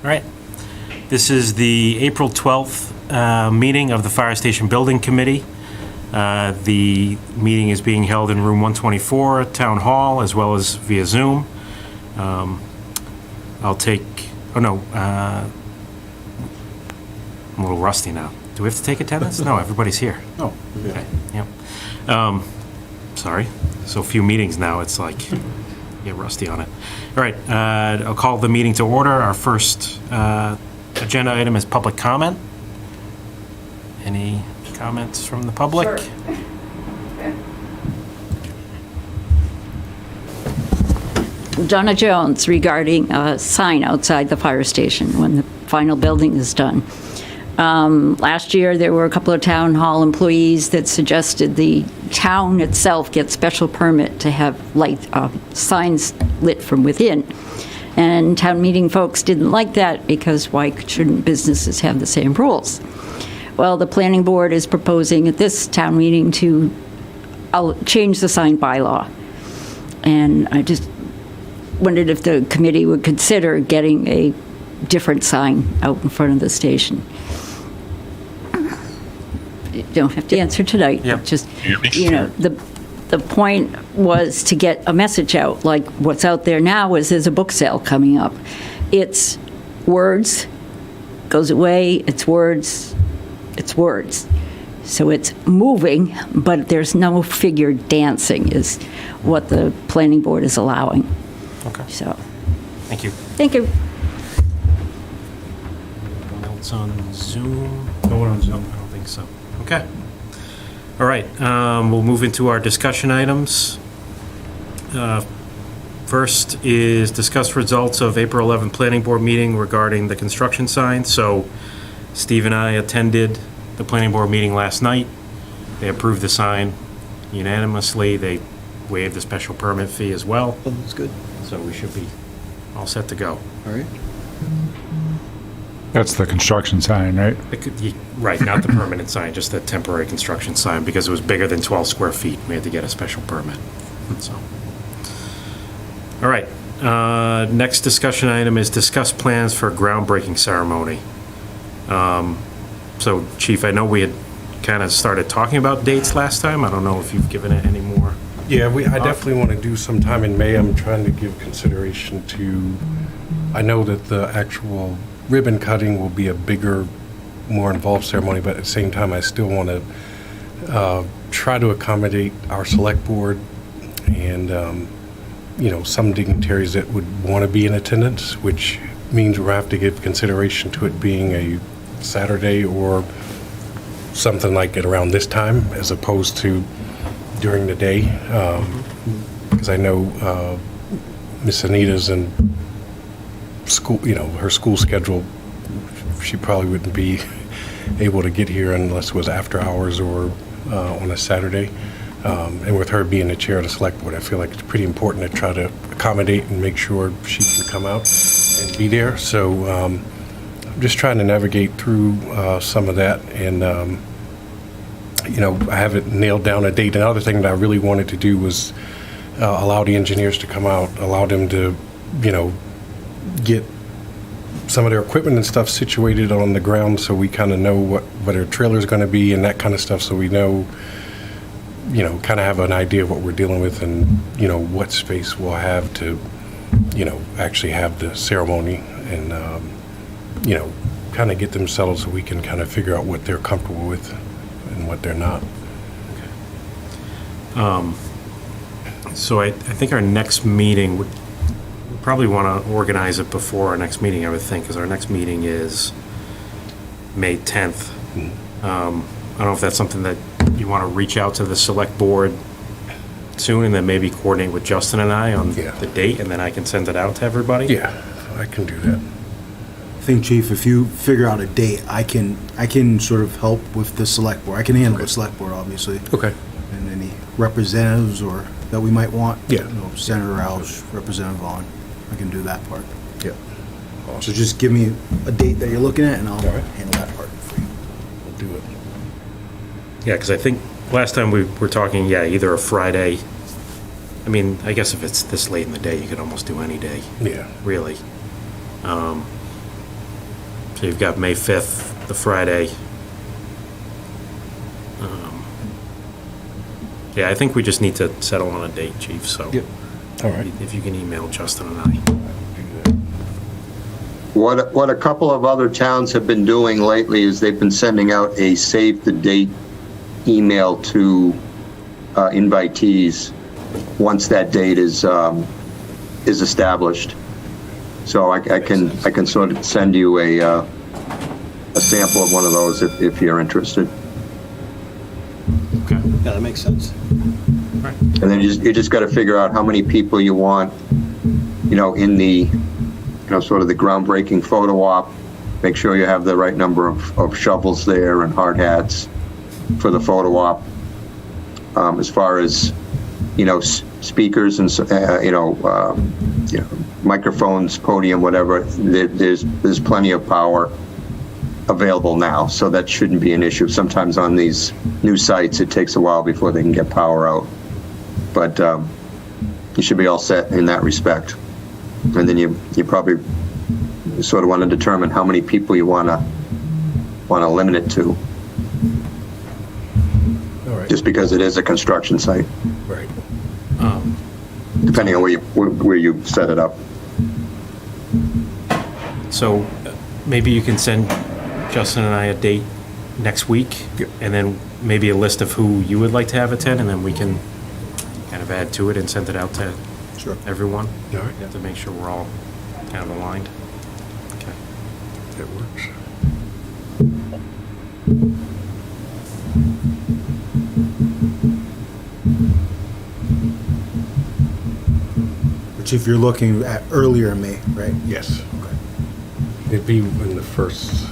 All right. This is the April 12th meeting of the Fire Station Building Committee. The meeting is being held in room 124 at Town Hall, as well as via Zoom. I'm a little rusty now. Do we have to take attendance? No, everybody's here. Oh, okay. Okay, yep. Sorry, so few meetings now, it's like, get rusty on it. All right, I'll call the meeting to order. Our first agenda item is public comment. Any comments from the public? Sure. Donna Jones regarding a sign outside the fire station when the final building is done. Last year, there were a couple of town hall employees that suggested the town itself get special permit to have signs lit from within. And town meeting folks didn't like that because why shouldn't businesses have the same rules? Well, the planning board is proposing at this town meeting to change the sign bylaw. And I just wondered if the committee would consider getting a different sign out in front of the station. You don't have to answer tonight. Yep. Just, the point was to get a message out, like what's out there now is there's a book sale coming up. It's words, goes away, it's words, it's words. So it's moving, but there's no figure dancing is what the planning board is allowing. Okay, So, thank you. thank you. Anyone else on Zoom? No one on Zoom. I don't think so. Okay. All right, we'll move into our discussion items. First is discuss results of April 11th Planning Board meeting regarding the construction sign. So Steve and I attended the Planning Board meeting last night. They approved the sign unanimously. They waived the special permit fee as well. Oh, that's good. So we should be all set to go. All right. That's the construction sign, right? Right, not the permanent sign, just the temporary construction sign, because it was bigger than 12 square feet. We had to get a special permit, so. All right, next discussion item is discuss plans for groundbreaking ceremony. So, Chief, I know we had kind of started talking about dates last time. I don't know if you've given it any more. Yeah, I definitely want to do sometime in May. I'm trying to give consideration to, I know that the actual ribbon cutting will be a bigger, more involved ceremony, but at the same time, I still want to try to accommodate our select board and, some dignitaries that would want to be in attendance, which means we'll have to give consideration to it being a Saturday or something like it around this time, as opposed to during the day, because I know Miss Anita's and school, her school schedule, she probably wouldn't be able to get here unless it was after hours or on a Saturday. And with her being the chair of the select board, I feel like it's pretty important to try to accommodate and make sure she can come out and be there. So I'm just trying to navigate through some of that, and I haven't nailed down a date. Another thing that I really wanted to do was allow the engineers to come out, allow them to, get some of their equipment and stuff situated on the ground, so we kind of know what our trailer's going to be and that kind of stuff, so we know, kind of have an idea of what we're dealing with and, what space we'll have to, actually have the ceremony and, kind of get them settled so we can kind of figure out what they're comfortable with and what they're not. So I think our next meeting would probably want to organize it before our next meeting, I would think, because our next meeting is May 10th. I don't know if that's something that you want to reach out to the select board soon and then maybe coordinate with Justin and I on the date, and then I can send it out to everybody? Yeah, I can do that. I think, Chief, if you figure out a date, I can sort of help with the select board. I can handle the select board, obviously. Okay. And any representatives or that we might want. Yeah. Senator Roush, Representative Vaughn. I can do that part. Yeah. So just give me a date that you're looking at, and I'll All right. handle that part for you. We'll do it. Yeah, because I think last time we were talking, either a Friday. I mean, I guess if it's this late in the day, you could almost do any day. Yeah. Really. So you've got May 5th, the Friday. Yeah, I think we just need to settle on a date, Chief, so. Yep. All right. If you can email Justin and I. What a couple of other towns have been doing lately is they've been sending out a save the date email to invitees once that date is established. So I can sort of send you a sample of one of those if you're interested. Okay. Yeah, that makes sense. And then you just got to figure out how many people you want, in the, sort of the groundbreaking photo op. Make sure you have the right number of shovels there and hard hats for the photo op. As far as, speakers and, microphones, podium, whatever, there's plenty of power available now, so that shouldn't be an issue. Sometimes on these new sites, it takes a while before they can get power out. But you should be all set in that respect. And then you probably sort of want to determine how many people you want to limit it to, All right. just because it is a construction site, Right. depending on where you set it up. So maybe you can send Justin and I a date next week? Yep. And then maybe a list of who you would like to have attend, and then we can kind of add to it and send it out to Sure. everyone All right. to make sure we're all kind of aligned. Okay. That works. Which if you're looking at earlier in May, right? Yes. It'd be in the first,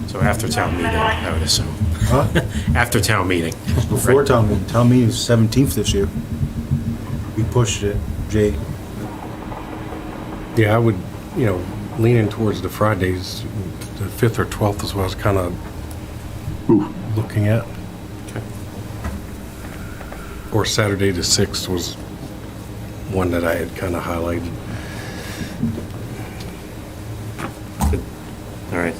So after town meeting, I would assume. Huh? After town meeting. Before Right. town meeting. Town meeting is 17th this year. We pushed it, Jay. yeah, I would, leaning towards the Fridays, the 5th or 12th is what I was kind of looking at. Okay. Or Saturday the 6th was one that I had kind of highlighted. All right.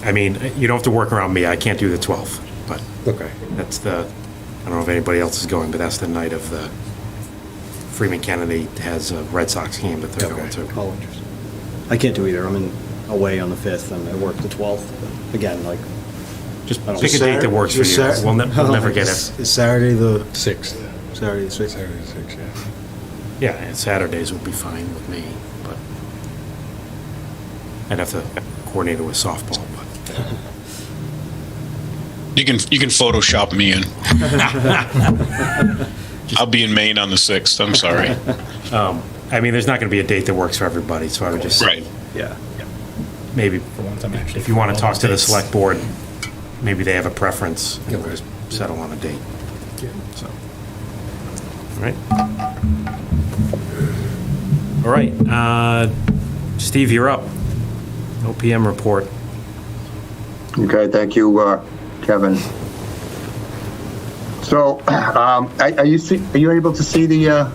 I mean, you don't have to work around me. I can't do the 12th, but Okay. that's I don't know if anybody else is going, but that's the night of the Freeman Kennedy has a Red Sox game that they're going to. Oh, interesting. I can't do either. I'm away on the 5th and I work the 12th. But again, like, Just I don't- pick a date that works for you. Just We'll never get it. It's Saturday the 6th. Saturday the 6th. Saturday the 6th, yeah. Yeah, and Saturdays would be fine with me, but I'd have to coordinate it with softball, but. You can Photoshop me in. I'll be in Maine on the 6th. I'm sorry. I mean, there's not going to be a date that works for everybody, so I would just say, Right. yeah. maybe, if you want to talk to the select board, maybe they have a preference, and we'll just settle on a date. So, all right. All right, Steve, you're up. OPM report. Okay, thank you, Kevin. So, are you able to see the,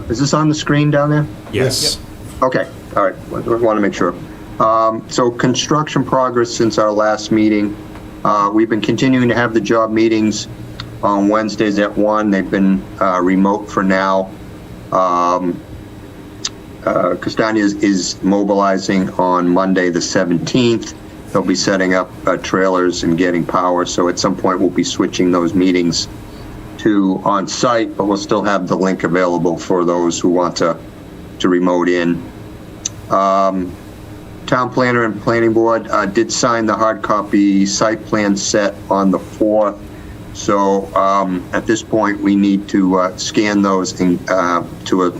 is this on the screen down there? Yes. Okay, all right, want to make sure. So construction progress since our last meeting. We've been continuing to have the job meetings on Wednesdays at 1. They've been remote for now. Castagna is mobilizing on Monday, the 17th. They'll be setting up trailers and getting power, so at some point we'll be switching those meetings to on-site, but we'll still have the link available for those who want to remote in. Town planner and planning board did sign the hard copy site plan set on the 4th, so at this point we need to scan those to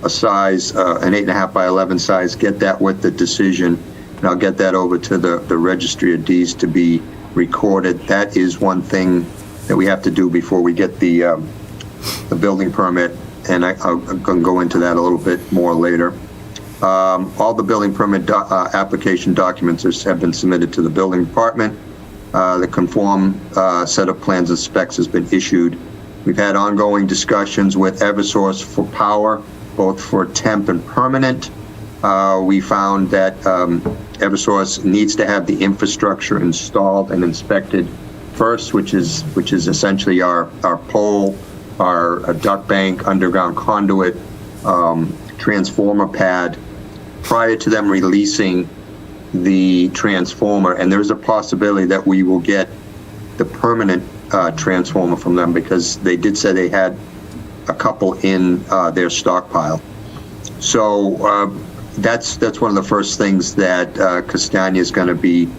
a size, an 8.5 by 11 size, get that with the decision, and I'll get that over to the registry of deeds to be recorded. That is one thing that we have to do before we get the building permit, and I'll go into that a little bit more later. All the building permit application documents have been submitted to the building department. The conform set of plans and specs has been issued. We've had ongoing discussions with Eversource for power, both for temp and permanent. We found that Eversource needs to have the infrastructure installed and inspected first, which is essentially our pole, our duct bank, underground conduit, transformer pad, prior to them releasing the transformer. And there's a possibility that we will get the permanent transformer from them, because they did say they had a couple in their stockpile. So that's one of the first things that Castagna is going to be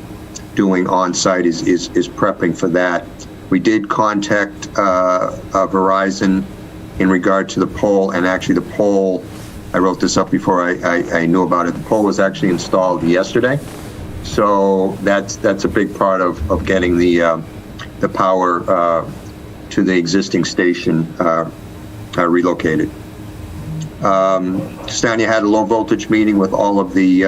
doing on site is prepping for that. We did contact Verizon in regard to the pole, and actually the pole, I wrote this up before I knew about it. The pole was actually installed yesterday, so that's a big part of getting the power to the existing station relocated. Castagna had a low voltage meeting with all of the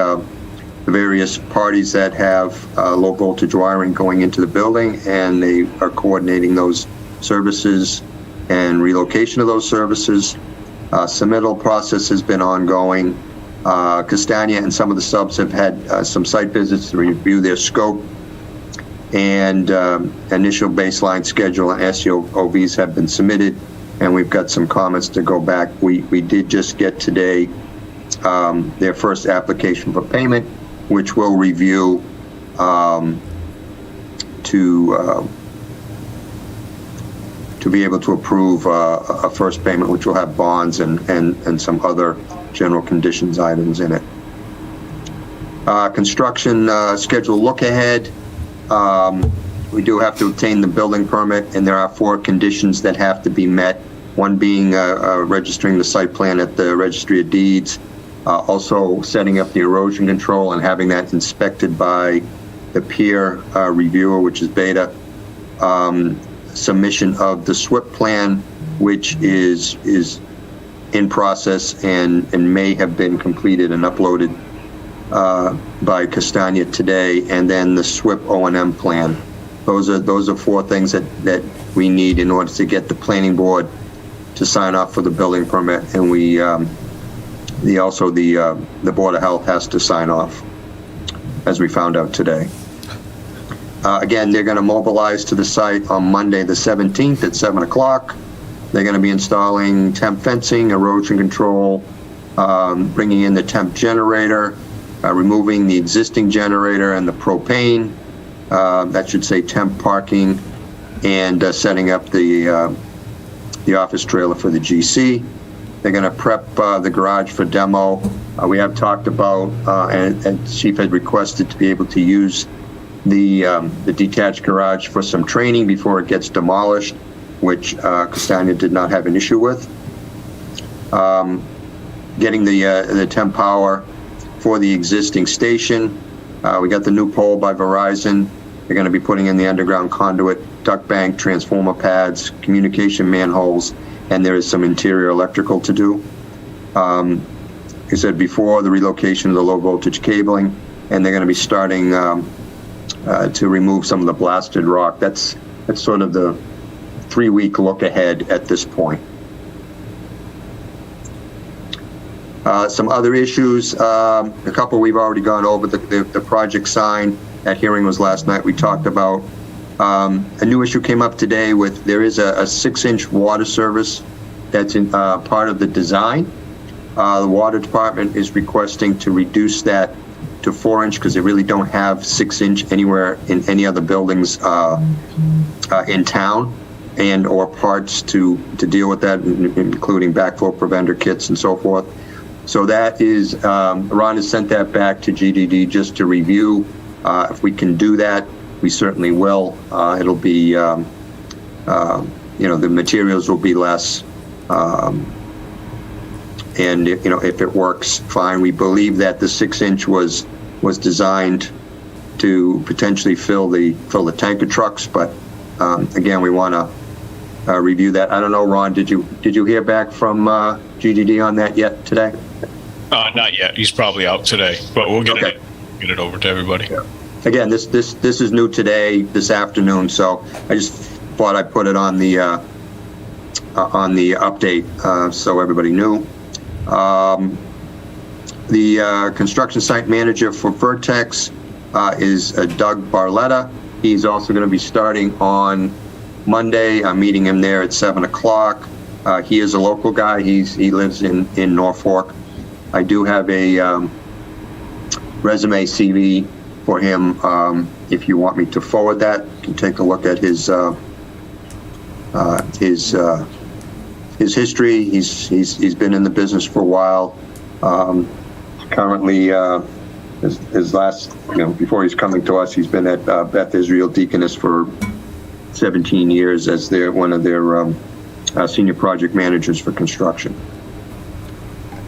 various parties that have low voltage wiring going into the building, and they are coordinating those services and relocation of those services. Submittal process has been ongoing. Castagna and some of the subs have had some site visits to review their scope, and initial baseline schedule and SOVs have been submitted, and we've got some comments to go back. We did just get today their first application for payment, which we'll review to be able to approve a first payment, which will have bonds and some other general conditions items in it. Construction schedule look ahead. We do have to obtain the building permit, and there are 4 conditions that have to be met. One being registering the site plan at the Registry of Deeds, also setting up the erosion control and having that inspected by the peer reviewer, which is Beta. Submission of the SWIP plan, which is in process and may have been completed and uploaded by Castagna today, and then the SWIP O&M plan. Those are 4 things that we need in order to get the planning board to sign off for the building permit, and the Board of Health has to sign off, as we found out today. Again, they're going to mobilize to the site on Monday the 17th at 7 o'clock. They're going to be installing temp fencing, erosion control, bringing in the temp generator, removing the existing generator and the propane, that should say temp parking, and setting up the office trailer for the GC. They're going to prep the garage for demo. We have talked about, and Chief had requested to be able to use the detached garage for some training before it gets demolished, which Castagna did not have an issue with. Getting the temp power for the existing station. We got the new pole by Verizon. They're going to be putting in the underground conduit, duct bank, transformer pads, communication manholes, and there is some interior electrical to do. Like I said before, the relocation of the low voltage cabling, and they're going to be starting to remove some of the blasted rock. That's sort of the 3-week look ahead at this point. Some other issues, a couple we've already gone over. The project sign, that hearing was last night. We talked about a new issue came up today with, there is a 6-inch water service that's in part of the design. The water department is requesting to reduce that to 4-inch because they really don't have 6-inch anywhere in any other buildings in town, and or parts to deal with that, including backflow preventer kits and so forth. So that is, Ron has sent that back to GDD just to review. If we can do that, we certainly will. It'll be, the materials will be less. And if it works, fine. We believe that the 6-inch was designed to potentially fill the tanker trucks, but again, we want to review that. I don't know, Ron, did you hear back from GDD on that yet today? Not yet. He's probably out today, but we'll get it over to everybody. Yeah. Again, this is new today, this afternoon, so I just thought I'd put it on the update so everybody knew. The construction site manager for Vertex is Doug Barletta. He's also going to be starting on Monday. I'm meeting him there at 7 o'clock. He is a local guy. He lives in Norfolk. I do have a resume CV for him. If you want me to forward that, you can take a look at his history. He's been in the business for a while. Currently, his last, before he's coming to us, he's been at Beth Israel Deaconess for 17 years as one of their senior project managers for construction.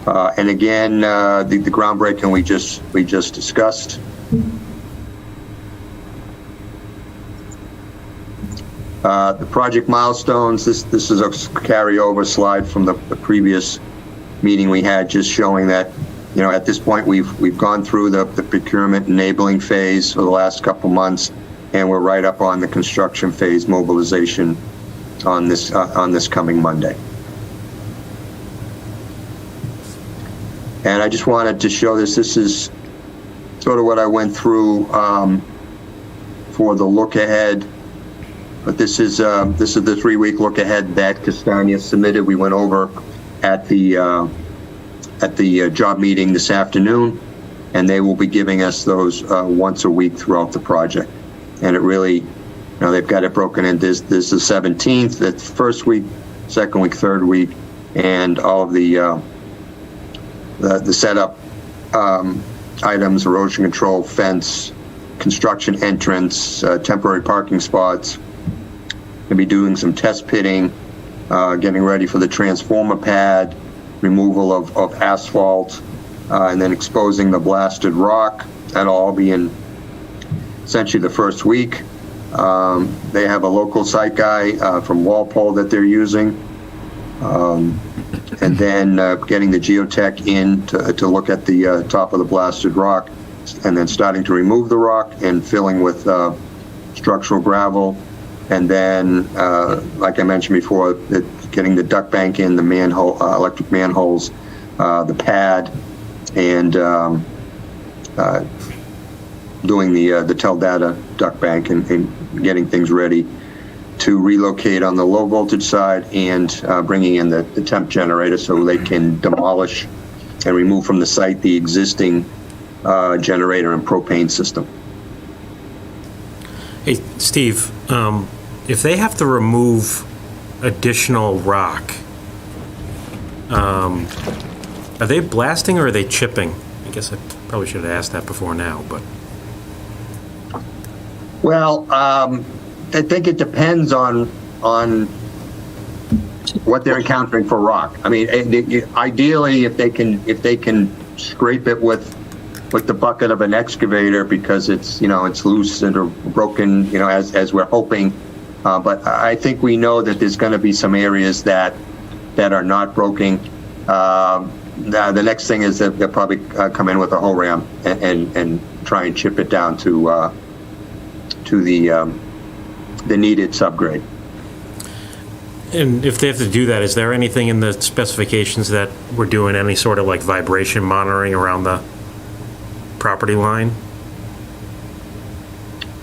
And again, the groundbreaking we just discussed. The project milestones. This is a carryover slide from the previous meeting we had, just showing that at this point we've gone through the procurement enabling phase for the last couple months, and we're right up on the construction phase mobilization on this coming Monday. And I just wanted to show this. This is sort of what I went through for the look ahead. But this is the 3-week look ahead that Castagna submitted. We went over at the job meeting this afternoon, and they will be giving us those once a week throughout the project. And it really, they've got it broken in. This is the 17th. That's first week, second week, third week, and all of the setup items: erosion control, fence, construction entrance, temporary parking spots. Going to be doing some test pitting, getting ready for the transformer pad, removal of asphalt, and then exposing the blasted rock. That'll all be in essentially the first week. They have a local site guy from Walpole that they're using. And then getting the geotech in to look at the top of the blasted rock, and then starting to remove the rock and filling with structural gravel. And then, like I mentioned before, getting the duct bank in, the manhole, electric manholes, the pad, and doing the Teldata duct bank and getting things ready to relocate on the low voltage side, and bringing in the temp generator so they can demolish and remove from the site the existing generator and propane system. Hey, Steve, if they have to remove additional rock, are they blasting or are they chipping? I guess I probably should have asked that before now, but. Well, I think it depends on what they're encountering for rock. I mean, ideally, if they can scrape it with the bucket of an excavator because it's loose or broken, as we're hoping. But I think we know that there's going to be some areas that are not broken. The next thing is that they'll probably come in with a hoe ram and try and chip it down to the needed subgrade. And if they have to do that, is there anything in the specifications that we're doing any sort of like vibration monitoring around the property line?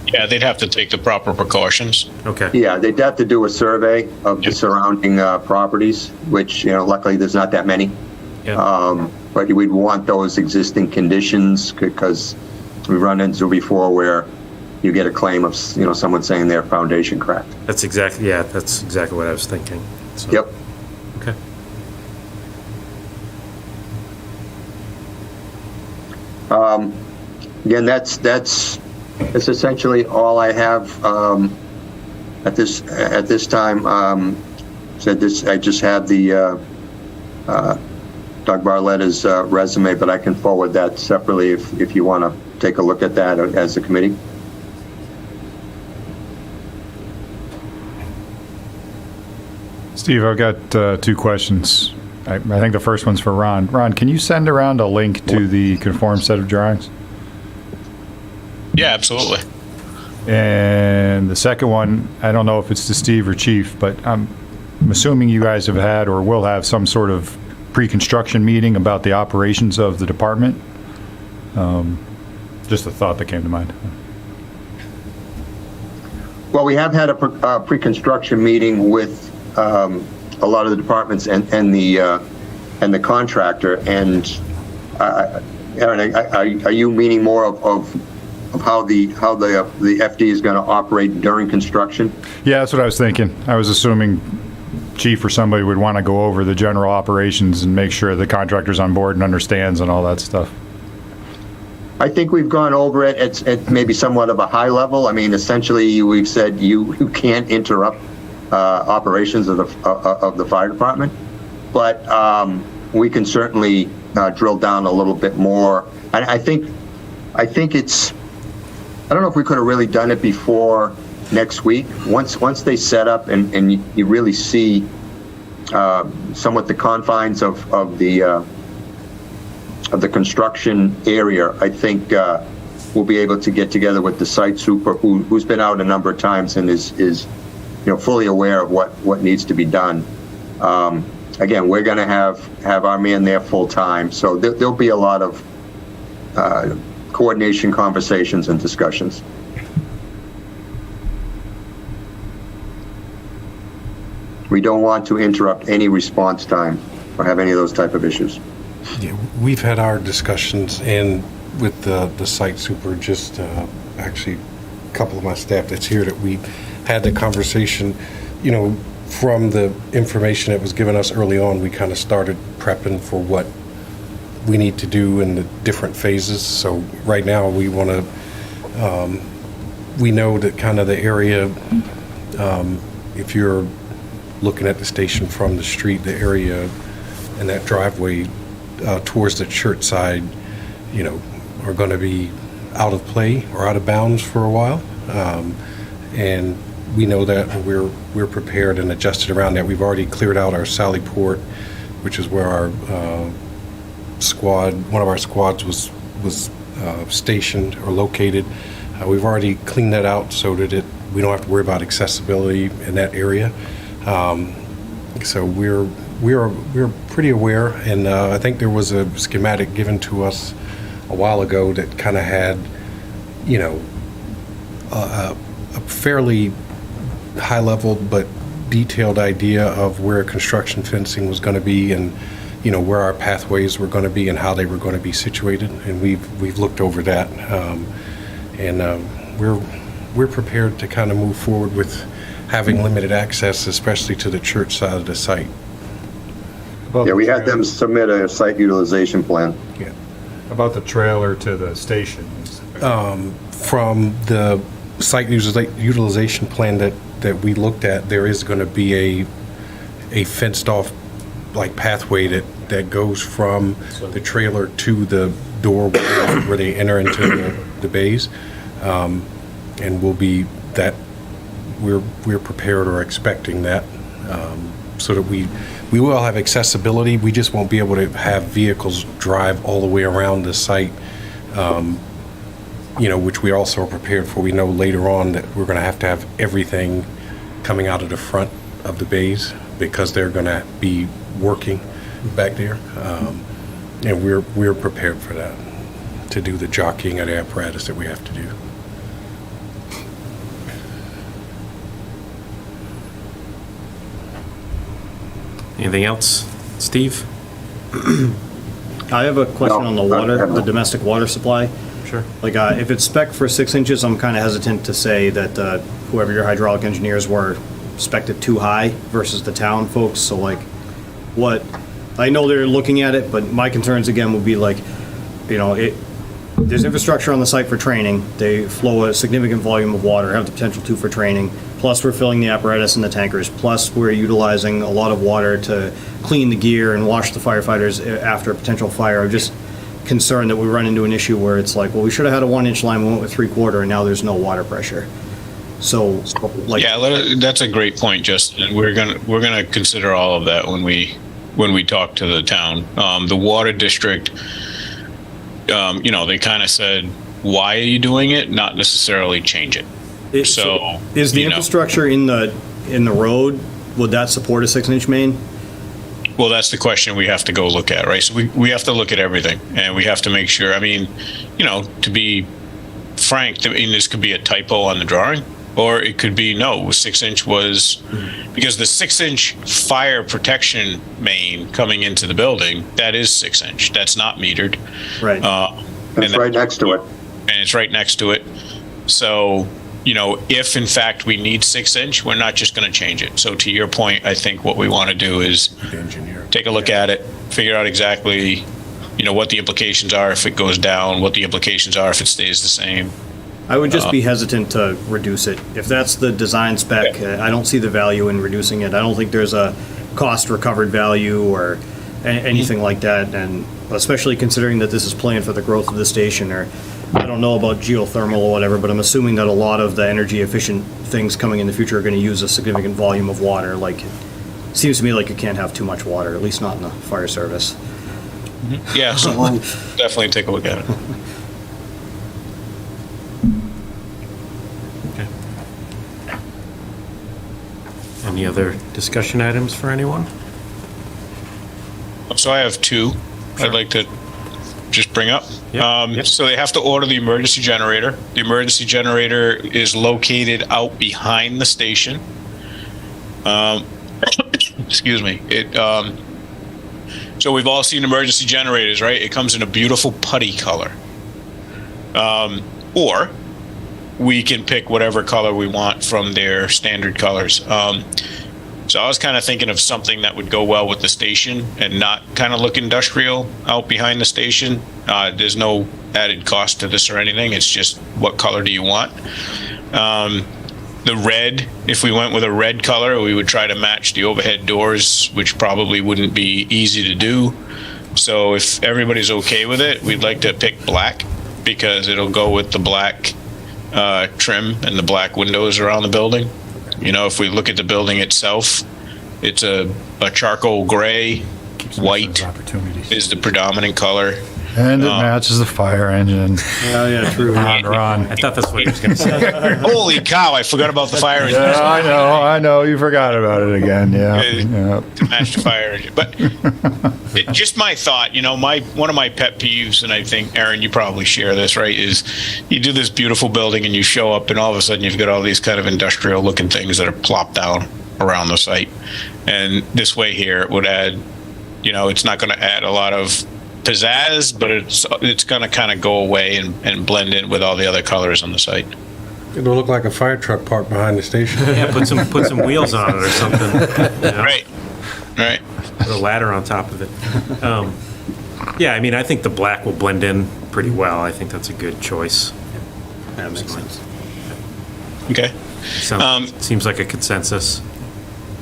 Yeah, they'd have to take the proper precautions. Okay. Yeah, they'd have to do a survey of the surrounding properties, which, luckily there's not that many. Yeah. But we'd want those existing conditions, because we've run into before where you get a claim of, someone saying their foundation cracked. That's exactly what I was thinking. So, Yep. Okay. Again, that's essentially all I have at this time. I just have the Doug Barletta's resume, but I can forward that separately if you want to take a look at that as a committee. Steve, I've got 2 questions. I think the first one's for Ron. Ron, can you send around a link to the conformed set of drawings? Yeah, absolutely. And the second one, I don't know if it's to Steve or Chief, but I'm assuming you guys have had or will have some sort of pre-construction meeting about the operations of the department. Just a thought that came to mind. Well, we have had a pre-construction meeting with a lot of the departments and the contractor. And Aaron, are you meaning more of how the FD is going to operate during construction? Yeah, that's what I was thinking. I was assuming chief or somebody would want to go over the general operations and make sure the contractor's on board and understands and all that stuff. I think we've gone over it at maybe somewhat of a high level. I mean, essentially, we've said you can't interrupt operations of the fire department, but we can certainly drill down a little bit more. I think it's. I don't know if we could have really done it before next week. Once they set up and you really see somewhat the confines of the construction area, I think we'll be able to get together with the site super who's been out a number of times and is fully aware of what needs to be done. Again, we're going to have our man there full time, so there'll be a lot of coordination, conversations, and discussions. We don't want to interrupt any response time or have any of those type of issues. Yeah, we've had our discussions and with the site super, just actually a couple of my staff that's here, that we had the conversation, from the information that was given us early on, we kind of started prepping for what we need to do in the different phases. So right now we want to, we know that kind of the area, if you're looking at the station from the street, the area and that driveway towards the church side, are going to be out of play or out of bounds for a while. And we know that we're prepared and adjusted around that. We've already cleared out our Sally Port, which is where our one of our squads was stationed or located. We've already cleaned that out so that we don't have to worry about accessibility in that area. So we're pretty aware, and I think there was a schematic given to us a while ago that kind of had, a fairly high level but detailed idea of where construction fencing was going to be, and where our pathways were going to be and how they were going to be situated, and we've looked over that, and we're prepared to kind of move forward with having limited access, especially to the church side of the site. Yeah, we had them submit a site utilization plan. Yeah. About the trailer to the station. From the site utilization plan that we looked at, there is going to be a fenced off pathway that goes from the trailer to the door where they enter into the bays, and we're prepared or expecting that, so that we will have accessibility. We just won't be able to have vehicles drive all the way around the site, which we also are prepared for. We know later on that we're going to have everything coming out of the front of the bays because they're going to be working back there, and we're prepared for that, to do the jockeying of the apparatus that we have to do. Anything else, Steve? I have a question on the water, the domestic water supply. Sure. If it's spec for 6 inches, I'm kind of hesitant to say that whoever your hydraulic engineers were spec'd it too high versus the town folks. So what, I know they're looking at it, but my concerns again would be there's infrastructure on the site for training. They flow a significant volume of water, have the potential to for training. Plus we're filling the apparatus in the tankers. Plus we're utilizing a lot of water to clean the gear and wash the firefighters after a potential fire. I'm just concerned that we run into an issue where it's we should have had a 1-inch line, we went with 3/4, and now there's no water pressure. So that's a great point, Justin. We're gonna consider all of that when we talk to the town. The water district, they kind of said, why are you doing it? Not necessarily change it. So is the infrastructure in the road, would that support a 6-inch main? Well, that's the question we have to go look at, right? So we have to look at everything, and we have to make sure, I mean, to be frank, I mean, this could be a typo on the drawing, or it could be, no, 6-inch was, because the 6-inch fire protection main coming into the building, that is 6-inch. That's not metered. Right. It's right next to it. And it's right next to it. So, if in fact we need 6-inch, we're not just going to change it. So to your point, I think what we want to do is take a look at it, figure out exactly, what the implications are if it goes down, what the implications are if it stays the same. I would just be hesitant to reduce it. If that's the design spec, I don't see the value in reducing it. I don't think there's a cost recovered value or anything like that, and especially considering that this is planned for the growth of the station, or I don't know about geothermal or whatever, but I'm assuming that a lot of the energy efficient things coming in the future are going to use a significant volume of water. Like, it seems to me like you can't have too much water, at least not in the fire service. Yeah, so we'll definitely take a look at it. Any other discussion items for anyone? So I have two I'd like to just bring up. Yep. So they have to order the emergency generator. The emergency generator is located out behind the station. Excuse me. So we've all seen emergency generators, right? It comes in a beautiful putty color. Or we can pick whatever color we want from their standard colors. So I was kind of thinking of something that would go well with the station and not kind of look industrial out behind the station. There's no added cost to this or anything. It's just what color do you want? The red, if we went with a red color, we would try to match the overhead doors, which probably wouldn't be easy to do. So if everybody's okay with it, we'd like to pick black because it'll go with the black trim and the black windows around the building. If we look at the building itself, it's a charcoal gray. White is the predominant color. And it matches the fire engine. Oh, yeah, true. Ron. I thought that's what he was going to say. Holy cow, I forgot about the fire engine. Yeah, I know. You forgot about it again. Yeah. To match the fire engine. But just my thought, one of my pet peeves, and I think, Aaron, you probably share this, right, is you do this beautiful building and you show up and all of a sudden you've got all these kind of industrial looking things that are plopped down around the site. And this way here, it would add, it's not going to add a lot of pizzazz, but it's going to kind of go away and blend in with all the other colors on the site. It'll look like a fire truck parked behind the station. Yeah, put some wheels on it or something. Right. Put a ladder on top of it. Yeah, I mean, I think the black will blend in pretty well. I think that's a good choice. That makes sense. Okay. Seems like a consensus.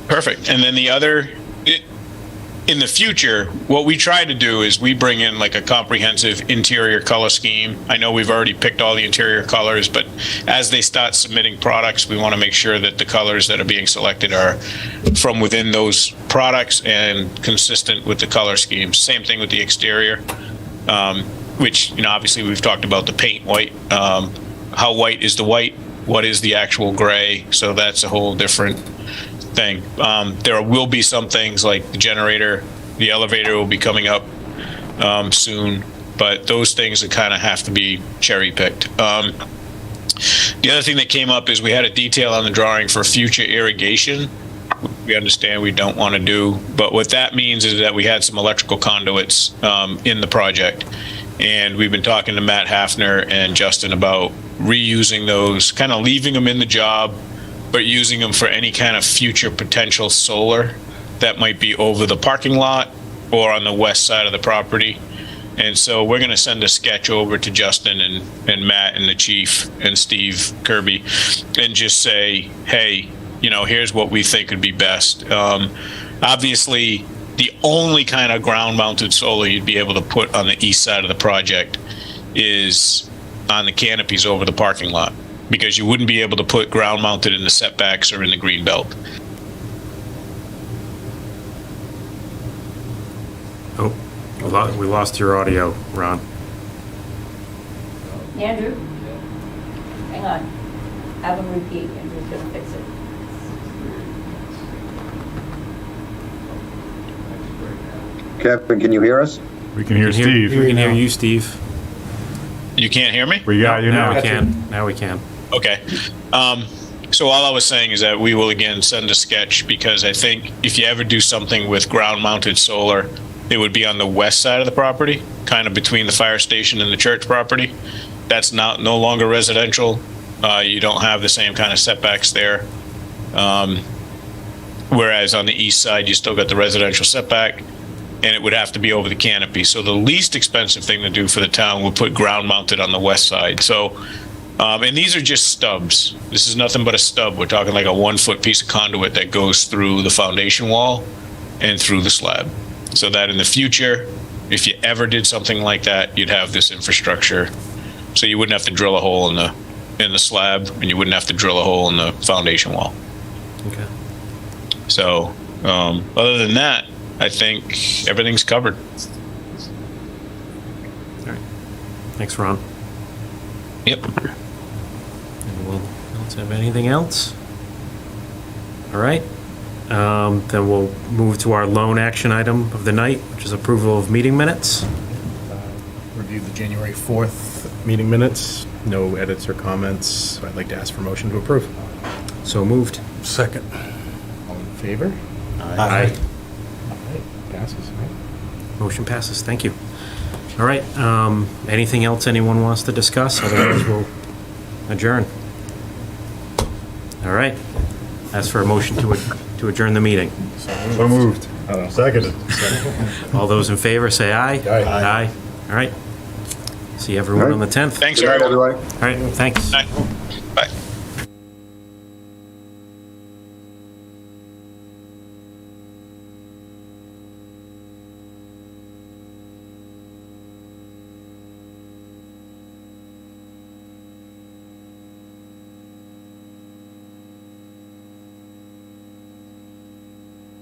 Perfect. And then the other, in the future, what we try to do is we bring in like a comprehensive interior color scheme. I know we've already picked all the interior colors, but as they start submitting products, we want to make sure that the colors that are being selected are from within those products and consistent with the color scheme. Same thing with the exterior, which, obviously we've talked about the paint white. How white is the white? What is the actual gray? So that's a whole different thing. There will be some things like the generator, the elevator will be coming up soon, but those things that kind of have to be cherry picked. The other thing that came up is we had a detail on the drawing for future irrigation. We understand we don't want to do, but what that means is that we had some electrical conduits in the project, and we've been talking to Matt Hafner and Justin about reusing those, kind of leaving them in the job, but using them for any kind of future potential solar that might be over the parking lot or on the west side of the property. And so we're going to send a sketch over to Justin and Matt and the chief and Steve Kirby and just say, hey, here's what we think would be best. Obviously, the only kind of ground mounted solar you'd be able to put on the east side of the project is on the canopies over the parking lot, because you wouldn't be able to put ground mounted in the setbacks or in the green belt. Oh, we lost your audio, Ron. Andrew? Hang on. Have him repeat. Andrew's going to fix it. Kevin, can you hear us? We can hear We Steve. can hear you, Steve. You can't hear me? We got you Now now. we can. Now we can. Okay. So all I was saying is that we will again send a sketch, because I think if you ever do something with ground-mounted solar, it would be on the west side of the property, kind of between the fire station and the church property. That's no longer residential. You don't have the same kind of setbacks there. Whereas on the east side, you still got the residential setback, and it would have to be over the canopy. So the least expensive thing to do for the town would put ground-mounted on the west side. So, and these are just stubs. This is nothing but a stub. We're talking like a 1-foot piece of conduit that goes through the foundation wall and through the slab. So that in the future, if you ever did something like that, you'd have this infrastructure. So you wouldn't have to drill a hole in the slab, and you wouldn't have to drill a hole in the foundation wall. Okay. So, other than that, I think everything's covered. All right. Thanks, Ron. Yep. Anyone else have anything else? All right. Then we'll move to our lone action item of the night, which is approval of meeting minutes. Review the January 4th meeting minutes. No edits or comments. So I'd like to ask for motion to approve. So moved. Second. All in favor? Aye. Passes, right? Motion passes. Thank you. All right. Anything else anyone wants to discuss? Otherwise, we'll adjourn. All right. Ask for a motion to adjourn the meeting. So moved. Seconded. All those in favor, say aye. Aye. Aye. All right. See everyone on the 10th. Thanks, Good night, everyone. everybody. All right. Thanks. Bye.